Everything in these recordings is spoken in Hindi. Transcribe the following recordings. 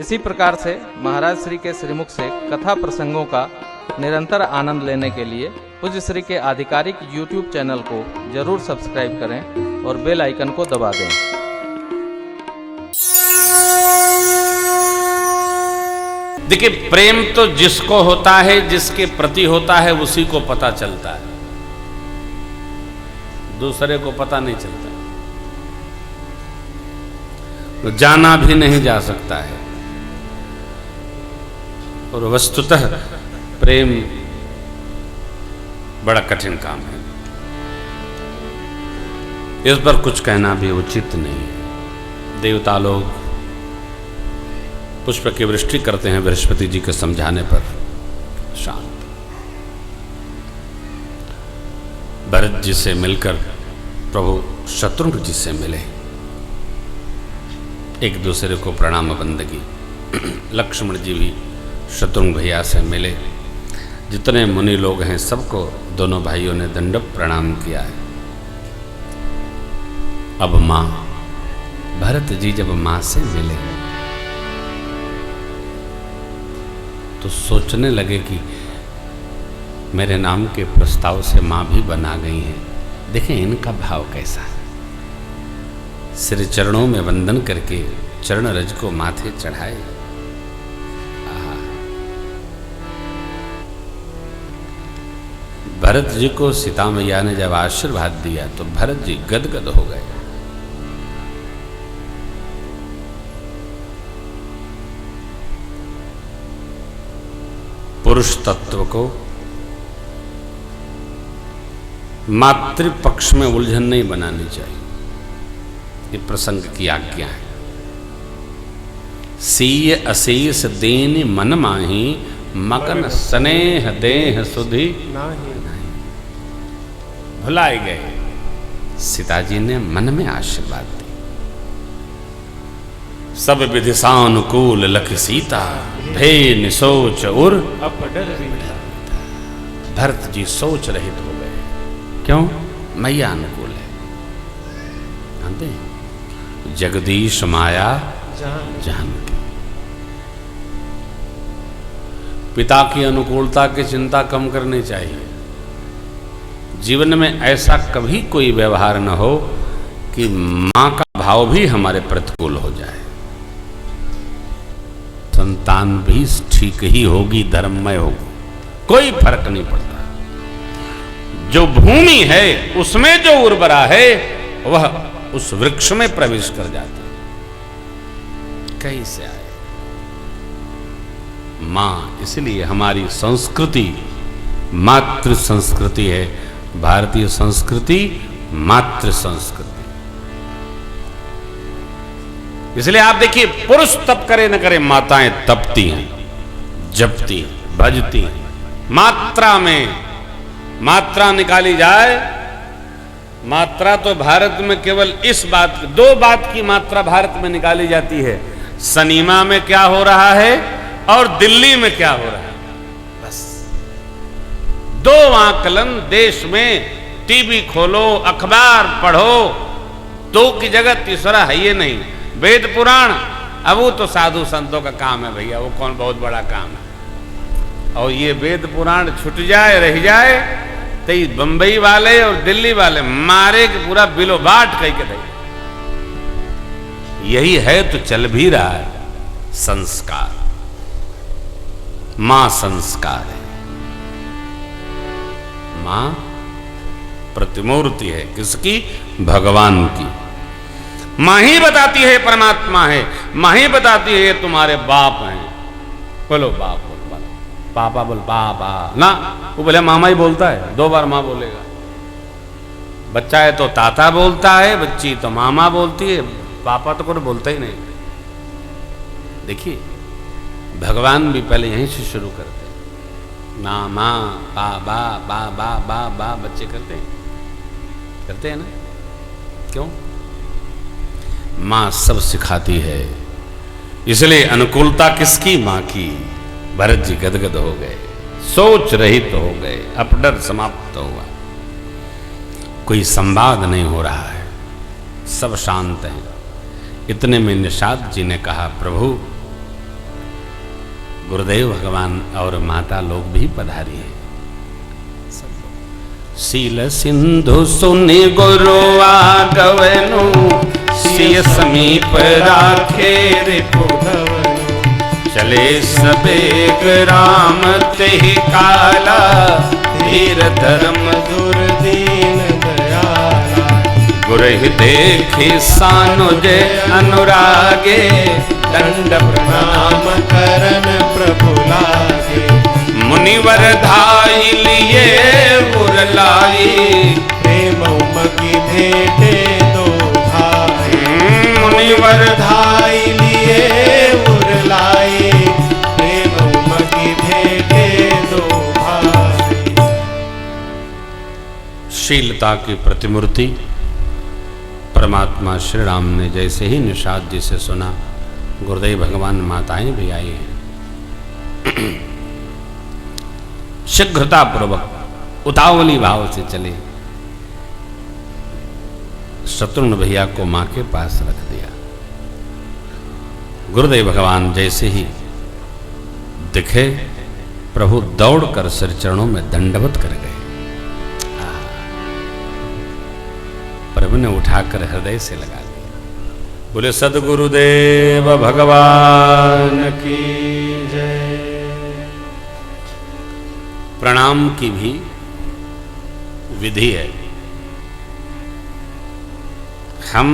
इसी प्रकार से महाराज श्री के श्रीमुख से कथा प्रसंगों का निरंतर आनंद लेने के लिए पूज्य श्री के आधिकारिक YouTube चैनल को जरूर सब्सक्राइब करें और बेल आइकन को दबा दें। देखिए, प्रेम तो जिसको होता है, जिसके प्रति होता है, उसी को पता चलता है, दूसरे को पता नहीं चलता, तो जाना भी नहीं जा सकता है। और वस्तुतः प्रेम बड़ा कठिन काम है, इस पर कुछ कहना भी उचित नहीं है। देवता लोग पुष्प की वृष्टि करते हैं बृहस्पति जी के समझाने पर। शांत भरत जी से मिलकर प्रभु शत्रुघ्न जी से मिले, एक दूसरे को प्रणाम बंदगी। लक्ष्मण जी भी शत्रुघ्न भैया से मिले। जितने मुनि लोग हैं सबको दोनों भाइयों ने दंडवत प्रणाम किया है। अब मां भरत जी जब मां से मिले तो सोचने लगे कि मेरे नाम के प्रस्ताव से मां भी बना गई है। देखें इनका भाव कैसा है। श्री चरणों में वंदन करके चरण रज को माथे चढ़ाए। भरत जी को सीता मैया ने जब आशीर्वाद दिया तो भरत जी गदगद हो गए। पुरुष तत्व को मातृपक्ष में उलझन नहीं बनानी चाहिए, ये प्रसंग की आज्ञा है। सीय अशीस देन मन माही, मगन स्नेह देह सुधि नहीं। भुलाए गए। सीता जी ने मन में आशीर्वाद दी। सब विधि सानुकूल लख सीता, भे निसोच उर भरत जी सोच रहित हो गए। क्यों? मैया अनुकूल है। जानते जगदीश माया जानकी। पिता की अनुकूलता की चिंता कम करनी चाहिए। जीवन में ऐसा कभी कोई व्यवहार न हो कि मां का भाव भी हमारे प्रतिकूल हो जाए। संतान भी ठीक ही होगी, धर्ममय होगी, कोई फर्क नहीं पड़ता। जो भूमि है उसमें जो उर्वरा है वह उस वृक्ष में प्रवेश कर जाती है। कैसे आए मां? इसलिए हमारी संस्कृति मातृ संस्कृति है। भारतीय संस्कृति मातृ संस्कृति। इसलिए आप देखिए, पुरुष तप करे न करे, माताएं तपती हैं, जपती हैं, भजती हैं। मात्रा में मात्रा निकाली जाए, मात्रा तो भारत में केवल इस बात, दो बात की मात्रा भारत में निकाली जाती है। सनीमा में क्या हो रहा है और दिल्ली में क्या हो रहा है, बस दो आकलन। देश में टीवी खोलो, अखबार पढ़ो, दो की जगह तीसरा है ये नहीं। वेद पुराण, अब वो तो साधु संतों का काम है भैया, वो कौन बहुत बड़ा काम है। और ये वेद पुराण छूट जाए, रह जाए तो बंबई वाले और दिल्ली वाले मारे के पूरा बिलो बाट कह के दे। यही है तो चल भी रहा है संस्कार। मां संस्कार है। मां प्रतिमूर्ति है। किसकी? भगवान की। मां ही बताती है परमात्मा है। मां ही बताती है तुम्हारे बाप हैं। बोलो बाप, बोलो पापा, बोल पापा ना, वो बोले मामा ही बोलता है, दो बार मां बोलेगा। बच्चा है तो ताता बोलता है, बच्ची तो मामा बोलती है, पापा तो कोई बोलता ही नहीं। देखिए, भगवान भी पहले यहीं से शुरू करते हैं। मामा, बाबा, बाबा, बाबा, बच्चे करते हैं ना। क्यों? मां सब सिखाती है। इसलिए अनुकूलता किसकी? मां की। भरत जी गदगद हो गए, सोच रहित हो गए, अपडर समाप्त हुआ। कोई संवाद नहीं हो रहा है, सब शांत हैं। इतने में निषाद जी ने कहा, प्रभु गुरुदेव भगवान और माता लोग भी पधारी हैं। शील सिंधु सुनि गुरु आगवनु, सिय समीप राखे रिपुधवनु। चले सबेग राम तेहि काला, धीर धर्म दुर्दीन दयाला। गुरहि देखि सानुज अनुरागे, दंड प्रणाम करन प्रभु लागे। मुनिवर धाई लिए उर लाई, प्रेम उमगी भेटे दो भाई। मुनिवर धाई लिए उर लाई, प्रेम उमगी भेटे दो भाई। शीलता की प्रतिमूर्ति परमात्मा श्री राम ने जैसे ही निषाद जी से सुना, गुरुदेव भगवान माताएं भी आई हैं। शीघ्रता पूर्वक उतावली भाव से चले, शत्रुघ्न भैया को मां के पास रख दिया। गुरुदेव भगवान जैसे ही दिखे, प्रभु दौड़कर सिर चरणों में दंडवत कर गए। प्रभु ने उठाकर हृदय से लगा दिया। बोले सद्गुरुदेव भगवान की जय। प्रणाम की भी विधि है। हम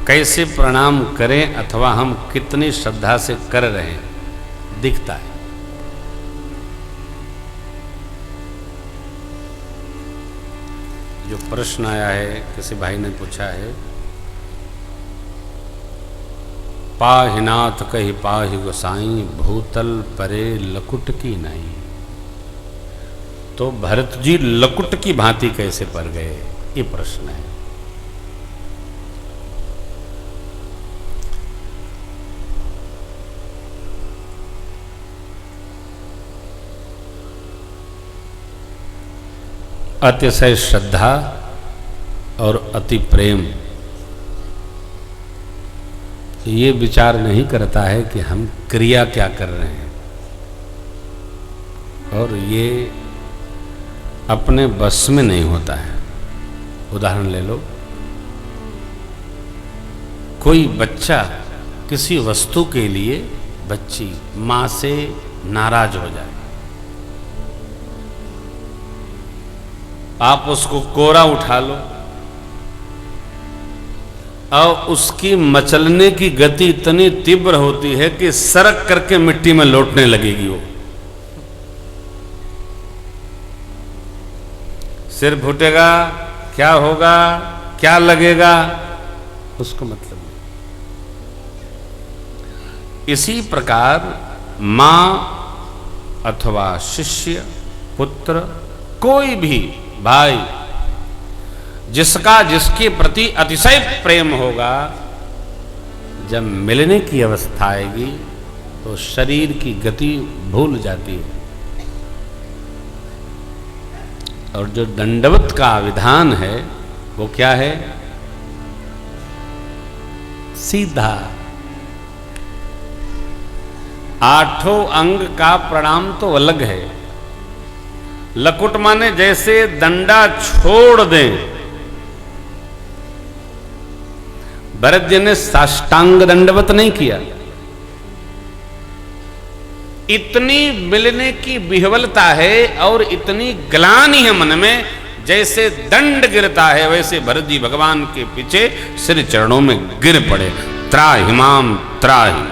कैसे प्रणाम करें अथवा हम कितनी श्रद्धा से कर रहे हैं दिखता है। जो प्रश्न आया है, किसी भाई ने पूछा है, पाहि नाथ कहि पाहि गोसाई, भूतल परे लकुट की नहीं। तो भरत जी लकुट की भांति कैसे पर गए, ये प्रश्न है। अतिशय श्रद्धा और अति प्रेम ये विचार नहीं करता है कि हम क्रिया क्या कर रहे हैं, और ये अपने बस में नहीं होता है। उदाहरण ले लो, कोई बच्चा किसी वस्तु के लिए बच्ची मां से नाराज हो जाए, आप उसको कोरा उठा लो और उसकी मचलने की गति इतनी तीव्र होती है कि सरक करके मिट्टी में लौटने लगेगी। वो सिर फूटेगा, क्या होगा, क्या लगेगा, उसको मतलब नहीं। इसी प्रकार मां अथवा शिष्य, पुत्र, कोई भी भाई जिसका जिसके प्रति अतिशय प्रेम होगा, जब मिलने की अवस्था आएगी तो शरीर की गति भूल जाती है। और जो दंडवत का विधान है वो क्या है? सीधा। आठों अंग का प्रणाम तो अलग है। लकुट माने जैसे दंडा छोड़ दें। भरत जी ने साष्टांग दंडवत नहीं किया। इतनी मिलने की विह्वलता है और इतनी ग्लानि है मन में, जैसे दंड गिरता है वैसे भरत जी भगवान के पीछे सिर चरणों में गिर पड़े। त्राहिमाम त्राहि,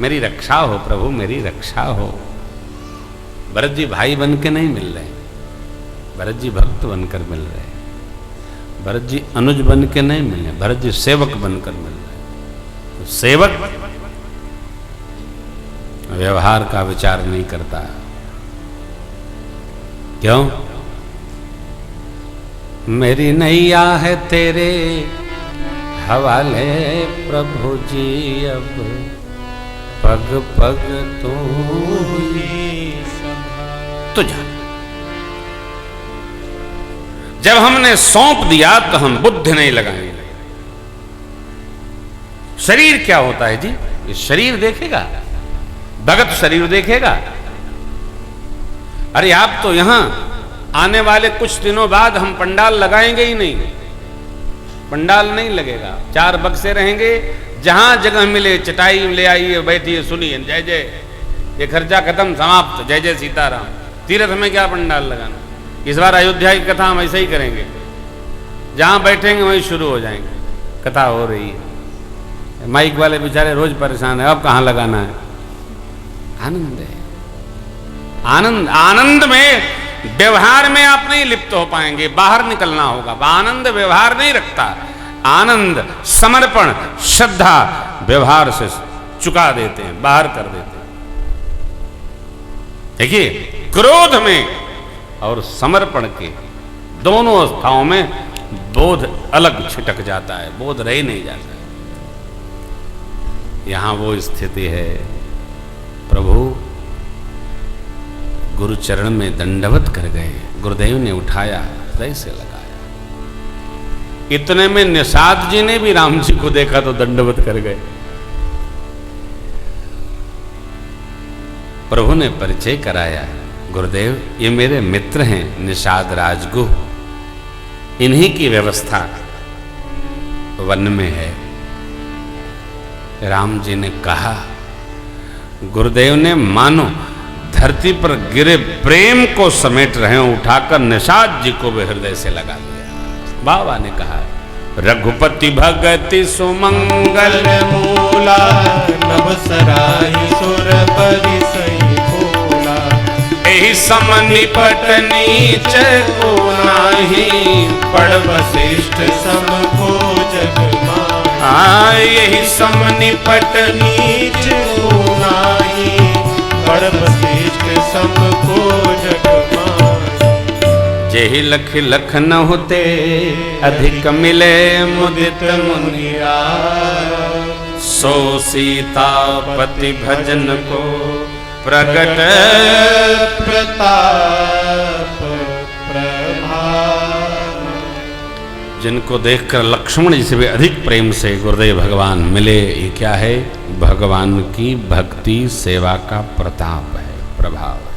मेरी रक्षा हो प्रभु, मेरी रक्षा हो। भरत जी भाई बन के नहीं मिल रहे, भरत जी भक्त बनकर मिल रहे हैं। भरत जी अनुज बन के नहीं मिल रहे, भरत जी सेवक बनकर मिल रहे हैं। तो सेवक व्यवहार का विचार नहीं करता। क्यों? मेरी नैया है तेरे हवाले प्रभु जी, अब पग पग तू ही तुझा। जब हमने सौंप दिया तो हम बुद्धि नहीं लगाएंगे। शरीर क्या होता है जी? ये शरीर देखेगा, भगत शरीर देखेगा? अरे आप तो यहां आने वाले कुछ दिनों बाद हम पंडाल लगाएंगे ही नहीं, पंडाल नहीं लगेगा, 4 बक्से रहेंगे, जहां जगह मिले चटाई ले आइए, बैठिए, सुनिए, जय जय, ये खर्चा खत्म, समाप्त, जय जय सीताराम। तीर्थ में क्या पंडाल लगाना? इस बार अयोध्या की कथा हम ऐसे ही करेंगे, जहां बैठेंगे वहीं शुरू हो जाएंगे, कथा हो रही है, माइक वाले बेचारे रोज परेशान है, अब कहां लगाना है। आनंद है, आनंद, आनंद में, व्यवहार में आप नहीं लिप्त हो पाएंगे, बाहर निकलना होगा। आनंद व्यवहार नहीं रखता, आनंद समर्पण श्रद्धा व्यवहार से चुका देते हैं, बाहर कर देते हैं। देखिए, क्रोध में और समर्पण के दोनों अवस्थाओं में बोध अलग छिटक जाता है, बोध रह नहीं जाता है। यहां वो स्थिति है, प्रभु गुरु चरण में दंडवत कर गए, गुरुदेव ने उठाया, हृदय से लगाया। इतने में निषाद जी ने भी राम जी को देखा तो दंडवत कर गए। प्रभु ने परिचय कराया, गुरुदेव ये मेरे मित्र हैं निषाद राजगुह, इन्हीं की व्यवस्था वन में है। राम जी ने कहा, गुरुदेव ने मानो धरती पर गिरे प्रेम को समेट रहे हो, उठाकर निषाद जी को भी हृदय से लगा लिया। बाबा ने कहा, रघुपति भगति सुमंगल मूला, नवसराई सुर परिसई भोला, एहि सम निपट नीच को नाही, पड़ वशिष्ठ सम को जग माही। यही सम निपट नीच को नाही, पड़ वशिष्ठ सम को जग माही। जेहि लख लख न होते, अधिक मिले मुदित मुनिया, सो सीतापति भजन को प्रगट प्रताप प्रभाव। जिनको देखकर लक्ष्मण जी से भी अधिक प्रेम से गुरुदेव भगवान मिले, ये क्या है? भगवान की भक्ति सेवा का प्रताप है, प्रभाव है।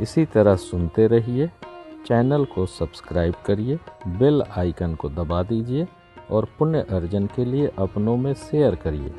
इसी तरह सुनते रहिए, चैनल को सब्सक्राइब करिए, बेल आइकन को दबा दीजिए और पुण्य अर्जन के लिए अपनों में शेयर करिए।